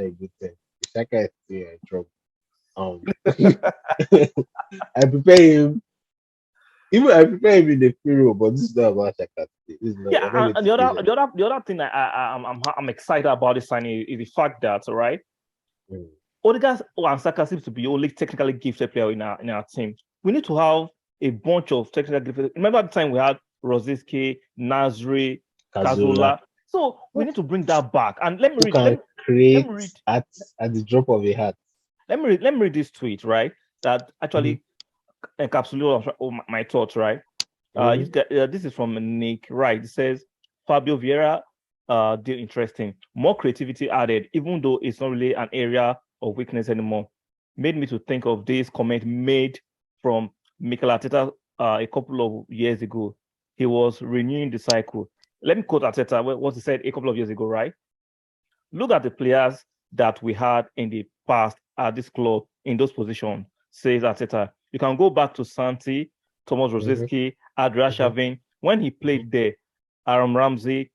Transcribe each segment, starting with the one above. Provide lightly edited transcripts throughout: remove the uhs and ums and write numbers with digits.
a good thing. Shaka is still in trouble. I prepare him. Even I prepare him in the period, but this is not about Shaka. This is not. We're not Yeah, going and to play that. the other thing I'm excited about this signing is the fact that, right, Mm. Odegaard and Saka seems to be only technically gifted player in our team. We need to have a bunch of technical gifted. Remember at the time we had Rosiski, Nasri, Kazula, Kazola. So we need to bring that back. And let me who read. can Let me create read. at the drop of a hat. Let me read this tweet, right? That Mm-hmm. actually encapsulates my thoughts, right? Mm-hmm. This is from Nick. Right? It says Fabio Vieira deal interesting. More creativity added, even though it's not really an area of weakness anymore. Made me to think of this comment made from Mikel Arteta a couple of years ago. He was renewing the cycle. Let me quote Arteta what he said a couple of years ago, right? Look at the players that we had in the past at this club in those positions, says Arteta. You can go back to Santi, Thomas Mm-hmm. Rosicky, Adria Mm-hmm. Shavin, when he Mm-hmm. played there, Aaron Ramsey,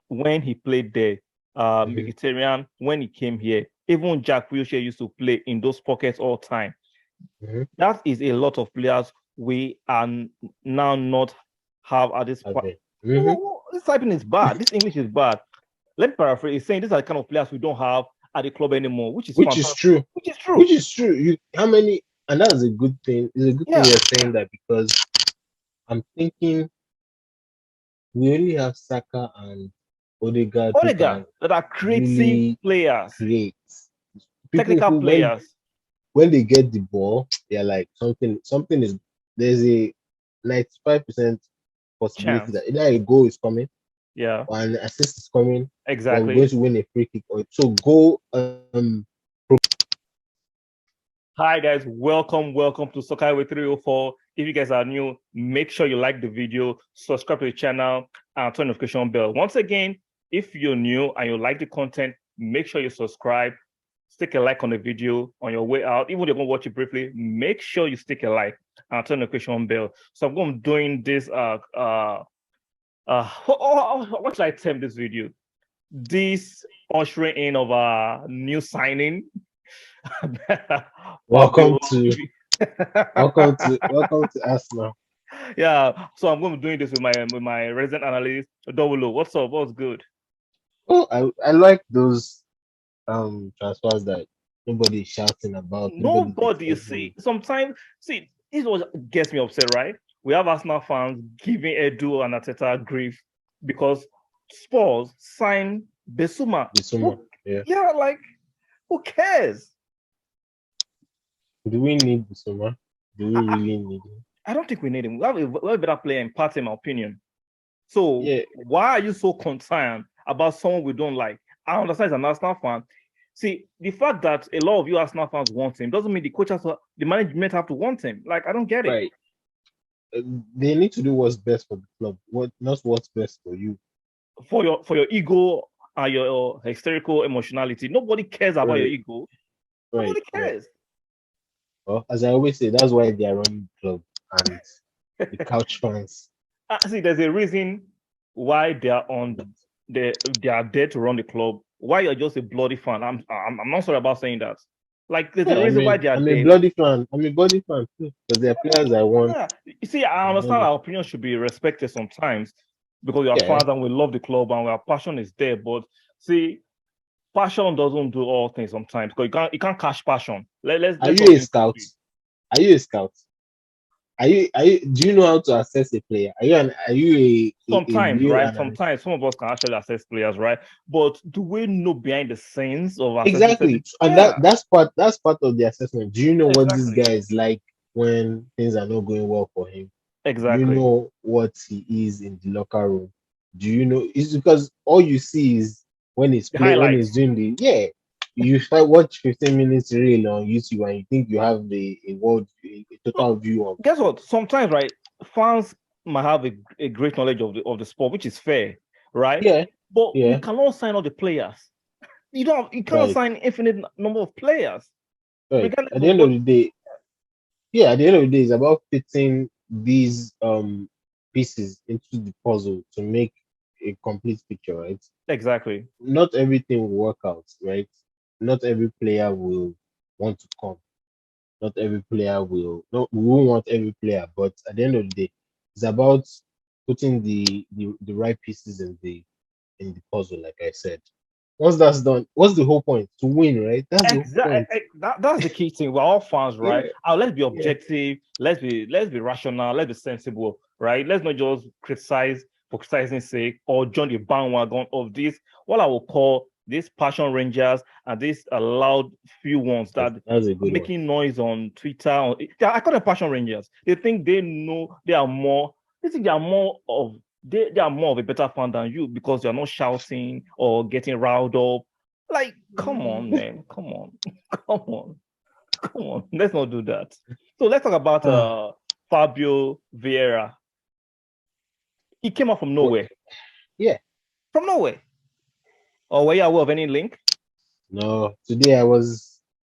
when he played there, Mm-hmm. Mkhitaryan, when he came here, even Jack Wilshere used to play in those pockets all time. Mm-hmm. That is a lot of players we are now not have at this point. Okay. Mm-hmm. This typing is bad. This English is bad. Let me paraphrase. It's saying these are the kind of players we don't have at the club anymore, which is Which is fantastic. true. Which is true. Which is true. You how many and that's a good thing. It's a good thing Yeah. you're saying that because I'm thinking we only have Saka and Odegaard who Odegaard can that are creative really players, create. People technical who players, when they get the ball, they're like something is there's a 95% possibility chance. that either a goal is coming Yeah, or an assist is coming or we're going exactly. to win a free kick or so go Hi guys, welcome to Soccer with 304. If you guys are new, make sure you like the video, subscribe to the channel, and turn the notification bell. Once again, if you're new and you like the content, make sure you subscribe, stick a like on the video on your way out. Even if you're going to watch it briefly, make sure you stick a like and turn the notification bell. So I'm going to be doing this what should I term this video? This ushering in of a new signing. welcome Fabio. to welcome to Arsenal. Yeah, so I'm going to be doing this with my resident analyst, Double. What's up? What's good? Oh, I like those transfers that nobody's shouting about, nobody's Nobody, you expecting. see, sometimes, see, this what gets me upset, right? We have Arsenal fans giving Edu and Ateta grief because Spurs signed Besuma. The summer. Who, Yeah. yeah, like, who cares? Do we need the summer? Do we I, really need it? I don't think we need him. We have a better player in part, in my opinion. So Yeah, why are you so concerned about someone we don't like? I understand as an Arsenal fan. See, the fact that a lot of you Arsenal fans want him doesn't mean the coach has to, the management have to want him. Like, I don't get it. right. Uh, They need to do what's best for the club, what not what's best for you. For your ego and your hysterical emotionality, nobody cares about your Right, ego. right, Nobody right. cares. Well, as I always say, that's why they are running the club and the couch fans. See, there's a reason why they are on they are there to run the club. Why you're just a bloody fan? I'm not sorry about saying that. Like, there's a Yeah, I reason why mean, they are I'm a there. bloody fan. I'm a bloody fan too because they're players I want. Yeah. You see, I And understand all our opinion should be respected sometimes because we are yeah, fans and we love the club and our passion is there. But see, passion doesn't do all things sometimes because you can't cash passion. are Let's you not a think this scout? way. Are you a scout? Are you? Do you know how to assess a player? Are you a Sometimes, real right? analyst? Sometimes some of us can actually assess players, right? But do we know behind the scenes of assessing certain? Exactly, and Yeah, that's part of the assessment. Do you know what this exactly. guy is like when things are not going well for him? Do you Exactly. know what he is in the locker room? Do you know? It's because all you see is The highlights. when he's doing the yeah. You start watch 15 minutes reel on YouTube and you think you have a So, total view of the guess club. what? Sometimes, right, fans might have a great knowledge of the sport, which is fair, right? Yeah, But we yeah, cannot sign all the players. You cannot right, sign infinite number of players, right. regardless At the of end of what. the day, yeah, at the end of the day, it's about fitting these pieces into the puzzle to make a complete picture, right? Exactly. Not everything will work out, right? not every player will want to come. Not every player will. No, we won't want every player, but at the end of the day, it's about putting the right pieces in the puzzle. Like I said, once that's done, what's the whole point? To win, right? That's the whole point. Exactly. That's the key thing. We're all fans, right? Yeah, Let's be yeah. objective. Let's be rational. Let's be sensible, right? Let's not just criticize for criticizing sake or join the bandwagon of this, what I will call these passion rangers and these loud few ones that That's a are good one. making noise on Twitter. I call them passion rangers. They think they know they are more. They think they are more of a better fan than you because you're not shouting or getting riled up. Like, come on, man. Come on. Come on. Come on. Let's not do that. So let's talk about Ah, Fabio Vieira. He came out from well, nowhere. yeah. From nowhere. Or were you aware of any link? No, today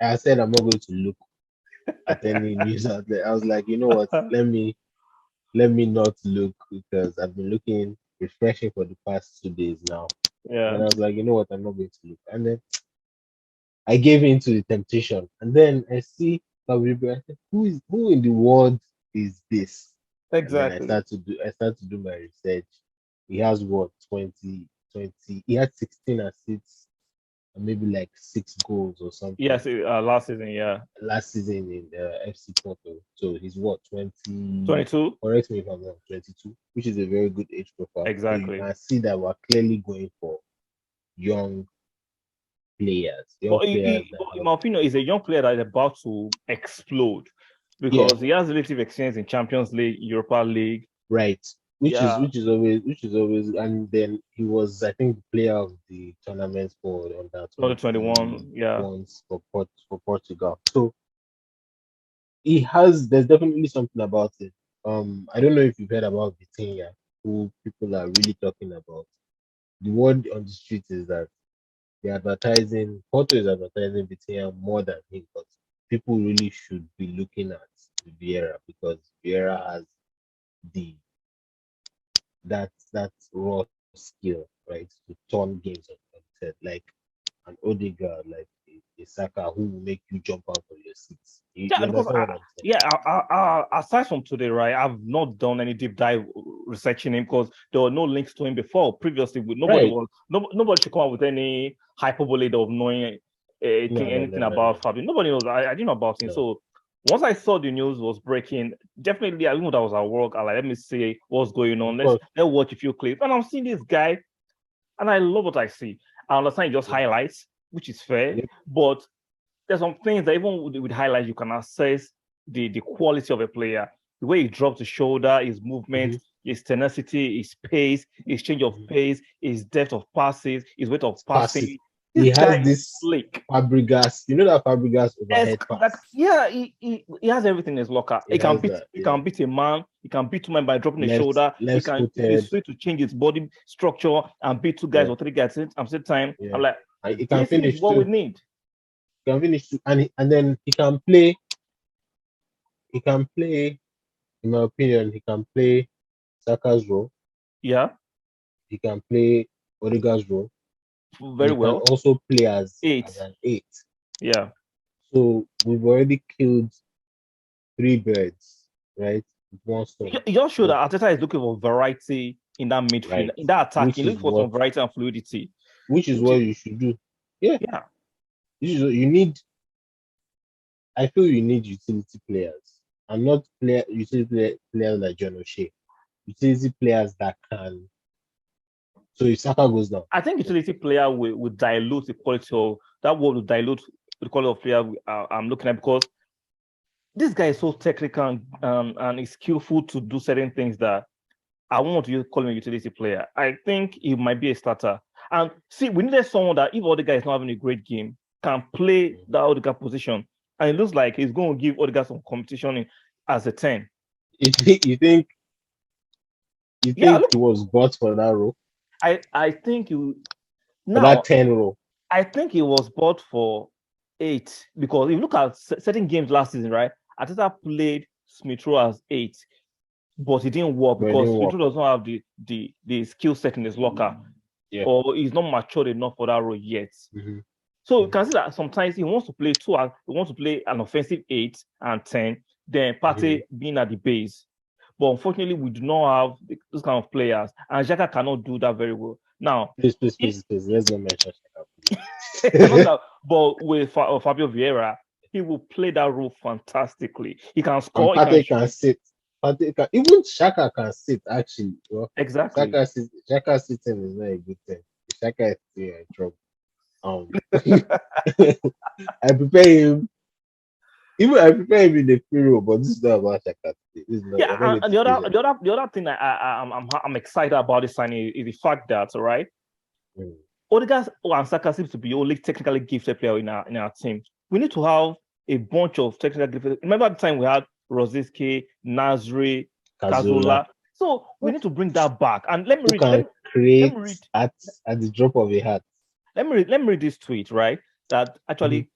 I said I'm not going to look at any news outlet. I was like, you know what? Let me not look because I've been looking refreshing for the past 2 days now. And then Yeah, I was like, you know what? I'm not going to look. And then I gave in to the temptation. And then I see Fabio. I said, who in the world is this? And then exactly. I start to do my research. He has what 20 he had 16 assists and maybe like 6 goals or something Yes, last season, yeah. last season in FC Porto. So he's what 20, 22? correct me if I'm wrong, 22, which is a very good age profile. So you Exactly. can see that we're clearly going for young young But players that in have my opinion, he's a young player that is about to explode yeah, because he has relative experience in Champions League, Europa League. right. Yeah, Which is always and then he was I think the player of the tournament for under 2021. Yeah, 21s for Portugal. So he has there's definitely something about it. I don't know if you've heard about Vitinha, who people are really talking about. The word on the street is that Porto is advertising Vitinha more than him, but people really should be looking at Vieira because Vieira has the that raw skill, right, to turn games on its head, like an Odegaard, like a Saka who will make you jump out of your seats. yeah. You Because understand what I'm saying? aside from today, right, I've not done any deep dive researching him because there were no links to him before. Previously, Right. nobody should come up with any hyperbole of knowing No, no, no, anything no, no, about Fabio. Nobody knows. I didn't know about him. no. So once I saw the news was breaking, definitely I knew that was at work. I like, let me see what's going on. Of course. Let's watch a few clips. And I'm seeing this guy, and I love what I see. I understand just Yeah. highlights, which is fair, Yep. but there's some things that even with highlights you can assess the quality of a player, the way he drops the shoulder, his movement, Mm-hmm. his tenacity, his pace, his change of Mm-hmm. pace, his depth of passes, his weight of Passes. passing. He This guy has is this slick. Fabregas. You know that Fabregas overhead Like, pass. yeah, he has everything in his locker. He has that. He Yeah. can beat a man. He can beat two men by dropping his shoulder. Left If he's footed. free to change his body structure and beat two guys Yeah. or three guys at the same time. Yeah. I'm like, And he can this is finish what we too. need. He can finish too. And then he can play, in my opinion, he can play Saka's role. Yeah, He can play Odegaard's role. And very he can well. also play as Eight. an eight. Yeah. So we've already killed 3 birds, right? With one stone. You just show So that Arteta is looking for variety in that midfield, right. in that attack. Which He's looking is for some what variety and fluidity. which is Which what is, you should do. Yeah. yeah, This is what you need. I feel you need utility players. And not players like John O'Shea. Utility players that can. So if Saka goes down, I think utility player will dilute the quality of that word will dilute the quality of player I'm looking at because this guy is so technical and is skillful to do certain things that I won't want to call him a utility player. I think he might be a starter. And see, we needed someone that if Odegaard is not having a great game, can play that Odegaard position. And it looks like he's going to give Odegaard some competition as a 10. you think you think you Yeah, think look, he was bought for that role, I think you for that now 10 role? I think he was bought for 8 because if you look at certain games last season, right? Ateta played Smith Rowe as 8, but it didn't work But it because didn't Smith work. Rowe does not have the skill set in his locker, Yeah. or he's not matured enough for that role yet. Mm-hmm. So you can see that sometimes he wants to play he wants to play an offensive 8 and 10, then Partey being at the base. But unfortunately, we do not have those kind of players, and Xhaka cannot do that very well. Now, Please, let's not mention Shaka, cannot please. that, but with Fabio Vieira, he will play that role fantastically. He can And score. He can Partey can sit. Partey can, even Shaka can sit, actually. Well, exactly. Shaka sitting is not a good thing. Shaka is still in trouble. I prepare him. Even I prepare him in the free roll, but this is not about Shaka today. This is not. Yeah, We're not going and to praise him. the other thing I'm excited about this signing is the fact that right, Mm. Odegaard and Saka seems to be only technically gifted player in our team. We need to have a bunch of technical gifted. Remember at the time we had Rosiski, Nasri, Kazola, Kazola. So we need to bring that back. And let me who read. can Let create me read. at the drop of a hat. Let me read this tweet right that actually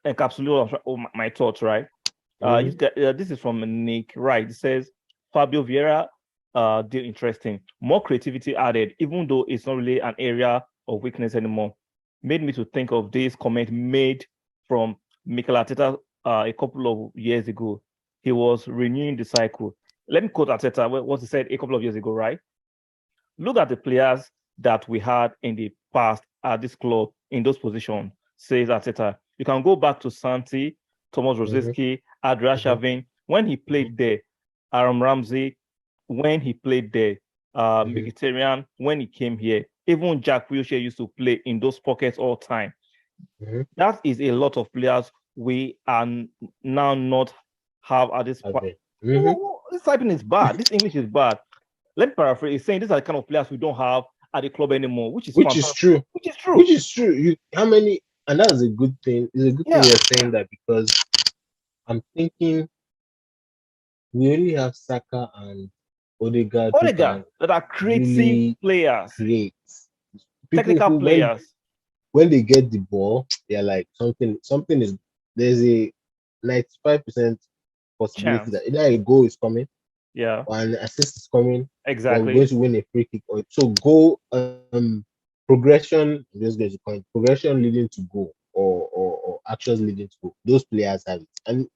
encapsulates my thoughts right. This is from Nick Wright. It says Fabio Vieira deal interesting. More creativity added, even though it's not really an area of weakness anymore. Made me to think of this comment made from Mikel Arteta a couple of years ago. He was renewing the cycle. Let me quote Arteta what he said a couple of years ago, right? Look at the players that we had in the past at this club in those positions, says Arteta. You can go back to Santi, Thomas Rosiski, Adrian when he played there, Aaron Ramsey when he played there, Mkhitaryan when he came here. Even Jack Wilshere used to play in those pockets all time. That is a lot of players we are now not have at this point. This typing is bad. This English is bad. Let me paraphrase. It's saying these are the kind of players we don't have at the club anymore, which is fantastic. True. Which is true. Which is true. How many? And that's a good thing. It's a good thing you're saying that, because I'm thinking we only have Saka and Odegaard who can that are creative really players, create. People technical who players. when they get the ball, they're like something is, there's a 95% possibility Chance. that either a goal is coming, Yeah, or an assist is coming, or we're exactly. going to win a free kick. Or so goal progression. I'm just going to point progression leading to goal, or actions leading to goal. Those players have it, and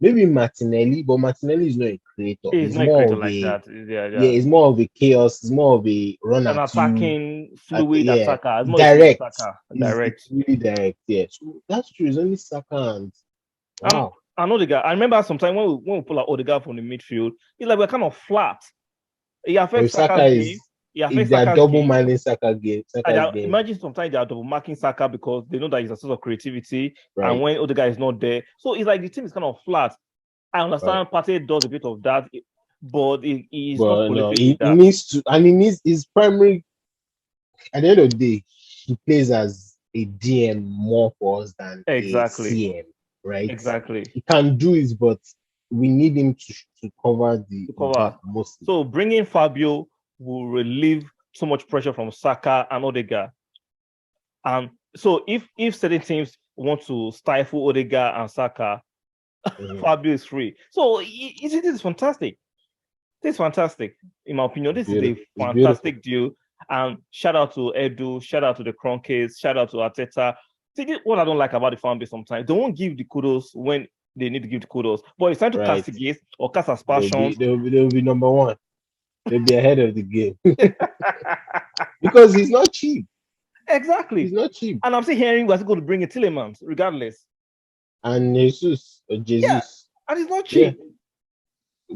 maybe Martinelli, but Martinelli is not a creator. He's He's not a more creator of like a, that. Yeah, yeah, yeah. it's more of a chaos. It's more of a run An at you. attacking, fluid Yeah, attacker. It's more a fluid direct. attacker. It's Direct. really direct. Yeah, so that's true. It's only Saka and And wow. I know the guy. I remember sometime when we pull out Odegaard from the midfield, it's like we're kind of flat. It But affects if Saka Saka's game. is, It if affects they are Saka's double game. minding Saka's game, Imagine sometimes they are double marking Saka because they know that he's a source of creativity, and right, when other guy is not there, so it's like the team is kind of flat. I right. understand Partey does a bit of that, but he's not But no, prolific with he that. needs to, and he needs his primary. At the end of the day, he plays as a DM more for us than a Exactly, CM, right? exactly. He can do it, but we need him to cover To the cover. back mostly. So bringing Fabio will relieve so much pressure from Saka and Odegaard. And so if certain teams want to stifle Odegaard and Saka, Fabio is free. So it is fantastic. This is fantastic. In my opinion, It's this is a beautiful. It's beautiful. fantastic deal. And shout out to Edu, shout out to the Kronkes, shout out to Arteta. See, what I don't like about the fan base sometimes, they won't give the kudos when they need to give the kudos. But it's time to Right. castigate or cast aspersions. They'll be number one. They'll be ahead of the game. Because he's not cheap. Exactly. He's not cheap. And I'm still hearing we're going to bring a Tillemans, regardless. And Jesus, or Jesus. Yeah, and it's not cheap. Yeah.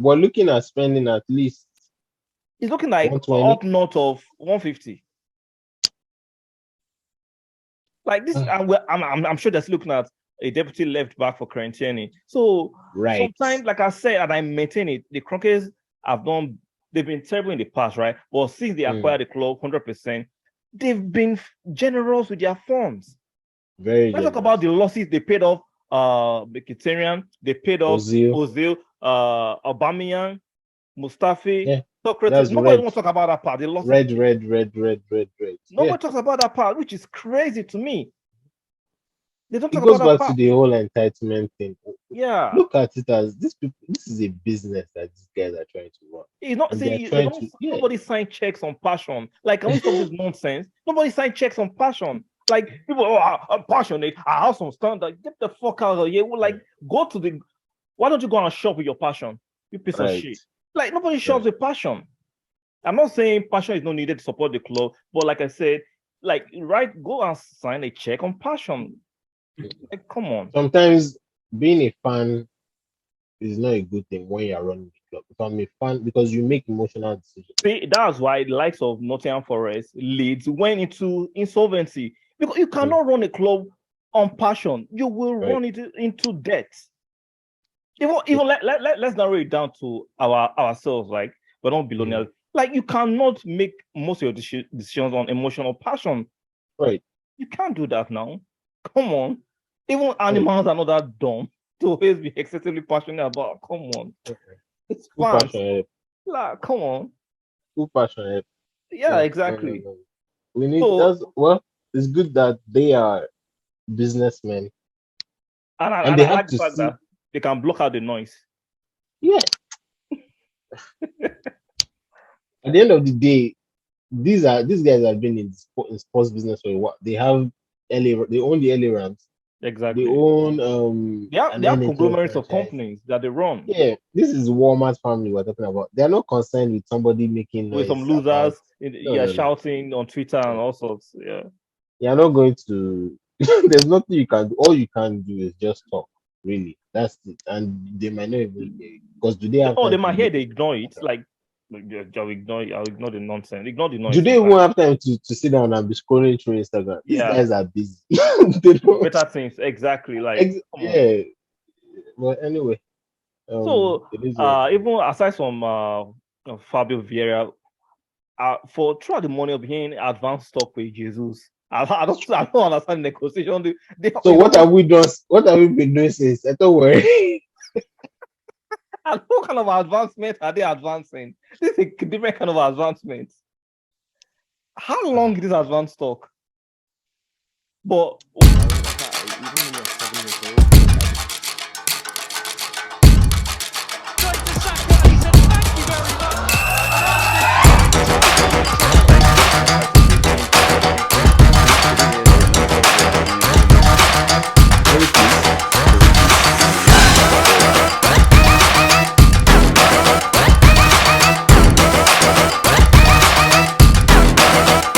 We're looking at spending at least, it's looking like 120. Up north of 150. Like this, I'm sure that's looking at a deputy left back for Corinthians. So right. sometimes, like I said, and I maintain it, the Kronkes they've been terrible in the past, right? But since they acquired the club 100%, they've been generous with their funds. Let's talk about the losses they paid off Mkhitaryan, they paid off Ozil, Aubameyang, Mustafi. Yeah. Nobody wants to talk about that part. The losses. Red. Nobody talks about that part, which is crazy to me. They don't talk it goes about that back part. to the whole entitlement thing. Yeah. Look at it as this is a business that these guys are trying to run. It's not, nobody sign checks on passion. Like, can we stop this nonsense? Nobody sign checks on passion. Like people, oh, I'm passionate. I have some standard. Get the fuck out of here. Like go to the. Why don't you go and shop with your passion? You piece of Right. shit. Like nobody shops Right. with passion. I'm not saying passion is not needed to support the club, but like I said, like go and sign a check on passion. Like, come on. Sometimes being a fan is not a good thing when you're running the club. If I'm a fan, because you make emotional decisions. See, that's why the likes of Nottingham Forest, Leeds went into insolvency because you Mm. cannot run a club on passion. You will Right. run it into debt. Even let's narrow it down to ourselves. Like we're not billionaires. Like you cannot make most of your decisions on emotional passion. Right. You can't do that now. Come on. Even Right. animals are not that dumb to always be excessively passionate about. Come on. It's Full fans. passion. Like, come on. Full passion. Yeah, No, no, no, exactly. no. We need So that's well. It's good that they are businessmen and and I they have like the to fact see. that they can block out the noise. Yeah. At the end of the day, these guys have been in sports business for a while. They have LA. They own the LA Rams. They Exactly. own an They have NHL conglomerates of franchise. companies that they run Yeah, this is Walmart family we're talking about. They're not concerned with somebody making with some noise about. losers, No, yeah, no, no, shouting on Twitter and no. all sorts. Yeah. You're not going to. There's nothing you can do. All you can do is just talk. Really, that's it. And they might not even hear it because do they have They time to might hear, look they into the ignore it. matter? Like, I'll ignore the nonsense. Ignore the Do noise they even sometimes. have time to sit down and be scrolling through Instagram? These Yeah. guys are busy. They don't. Better things. Exactly. Like, come on. Yeah. Well, anyway, So, it is what it is. even aside from Fabio Vieira, for throughout the money of him advanced talk with Jesus, I don't understand the negotiation. So It's what have almost we done? What have we been doing since? I don't worry. what kind of advancement are they advancing? This is a different kind of advancement. How long is this advanced talk? But